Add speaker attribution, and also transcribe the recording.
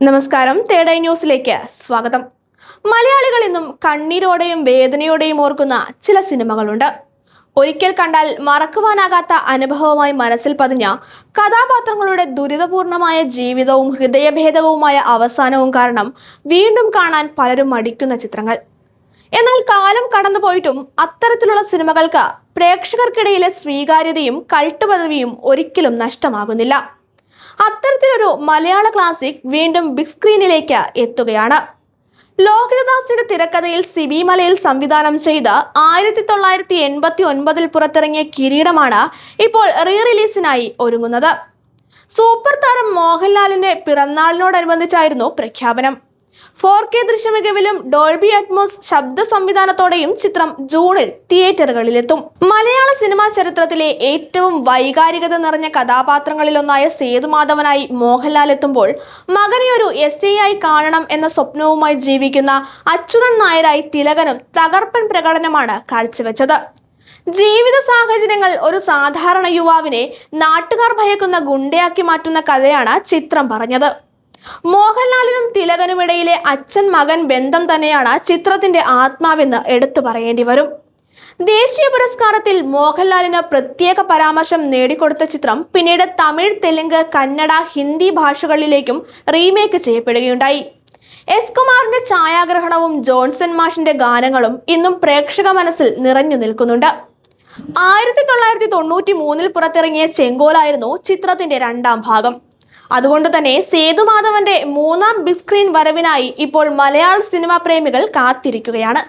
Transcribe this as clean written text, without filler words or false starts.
Speaker 1: നമസ്കാരം, തേടൈ ന്യൂസിലേക്ക് സ്വാഗതം. മലയാളികൾ ഇന്നും കണ്ണീരോടെയും വേദനയോടെയും ഓർക്കുന്ന ചില സിനിമകളുണ്ട്. ഒരിക്കൽ കണ്ടാൽ മറക്കുവാനാകാത്ത അനുഭവമായി മനസ്സിൽ പതിഞ്ഞ കഥാപാത്രങ്ങളുടെ ദുരിതപൂർണമായ ജീവിതവും ഹൃദയഭേദകവുമായ അവസാനവും കാരണം വീണ്ടും കാണാൻ പലരും മടിക്കുന്ന ചിത്രങ്ങൾ. എന്നാൽ കാലം കടന്നുപോയിട്ടും അത്തരത്തിലുള്ള സിനിമകൾക്ക് പ്രേക്ഷകർക്കിടയിലെ സ്വീകാര്യതയും കൾട്ട് പദവിയും ഒരിക്കലും നഷ്ടമാകുന്നില്ല. അത്തരത്തിലൊരു മലയാള ക്ലാസിക് വീണ്ടും ബിഗ് സ്ക്രീനിലേക്ക് എത്തുകയാണ്. ലോഹിതദാസിന്റെ തിരക്കഥയിൽ സിബി മലയിൽ സംവിധാനം ചെയ്ത് 1989 പുറത്തിറങ്ങിയ കിരീടമാണ് ഇപ്പോൾ റീ റിലീസിനായി ഒരുങ്ങുന്നത്. സൂപ്പർ താരം മോഹൻലാലിന്റെ പിറന്നാളിനോടനുബന്ധിച്ചായിരുന്നു പ്രഖ്യാപനം. 4K ദൃശ്യമികവിലും ഡോൾബി അറ്റ്മോസ് ശബ്ദ സംവിധാനത്തോടെയും ചിത്രം ജൂണിൽ തിയേറ്ററുകളിലെത്തും. മലയാള സിനിമാ ചരിത്രത്തിലെ ഏറ്റവും വൈകാരികത നിറഞ്ഞ കഥാപാത്രങ്ങളിലൊന്നായ സേതുമാധവനായി മോഹൻലാൽ എത്തുമ്പോൾ മകനെ ഒരു SA ആയി കാണണം എന്ന സ്വപ്നവുമായി ജീവിക്കുന്ന അച്യുതൻ നായരായി തിലകനും തകർപ്പൻ പ്രകടനമാണ് കാഴ്ചവെച്ചത്. ജീവിത സാഹചര്യങ്ങൾ ഒരു സാധാരണ യുവാവിനെ നാട്ടുകാർ ഭയക്കുന്ന ഗുണ്ടയാക്കി മാറ്റുന്ന കഥയാണ് ചിത്രം പറഞ്ഞത്. മോഹൻലാലിനും തിലകനുമിടയിലെ അച്ഛൻ മകൻ ബന്ധം തന്നെയാണ് ചിത്രത്തിന്റെ ആത്മാവെന്ന് എടുത്തു പറയേണ്ടി വരും. ദേശീയ പുരസ്കാരത്തിൽ മോഹൻലാലിന് പ്രത്യേക പരാമർശം നേടിക്കൊടുത്ത ചിത്രം പിന്നീട് തമിഴ്, തെലുങ്ക്, കന്നഡ, ഹിന്ദി ഭാഷകളിലേക്കും റീമേക്ക് ചെയ്യപ്പെടുകയുണ്ടായി. S. കുമാറിന്റെ ഛായാഗ്രഹണവും ജോൺസൺ മാഷിന്റെ ഗാനങ്ങളും ഇന്നും പ്രേക്ഷക മനസ്സിൽ നിറഞ്ഞു നിൽക്കുന്നുണ്ട്. 1993 പുറത്തിറങ്ങിയ ചെങ്കോലായിരുന്നു ചിത്രത്തിന്റെ രണ്ടാം ഭാഗം. അതുകൊണ്ട് തന്നെ സേതുമാധവന്റെ മൂന്നാം ബിഗ് സ്ക്രീൻ വരവിനായി ഇപ്പോൾ മലയാള സിനിമാ പ്രേമികൾ കാത്തിരിക്കുകയാണ്.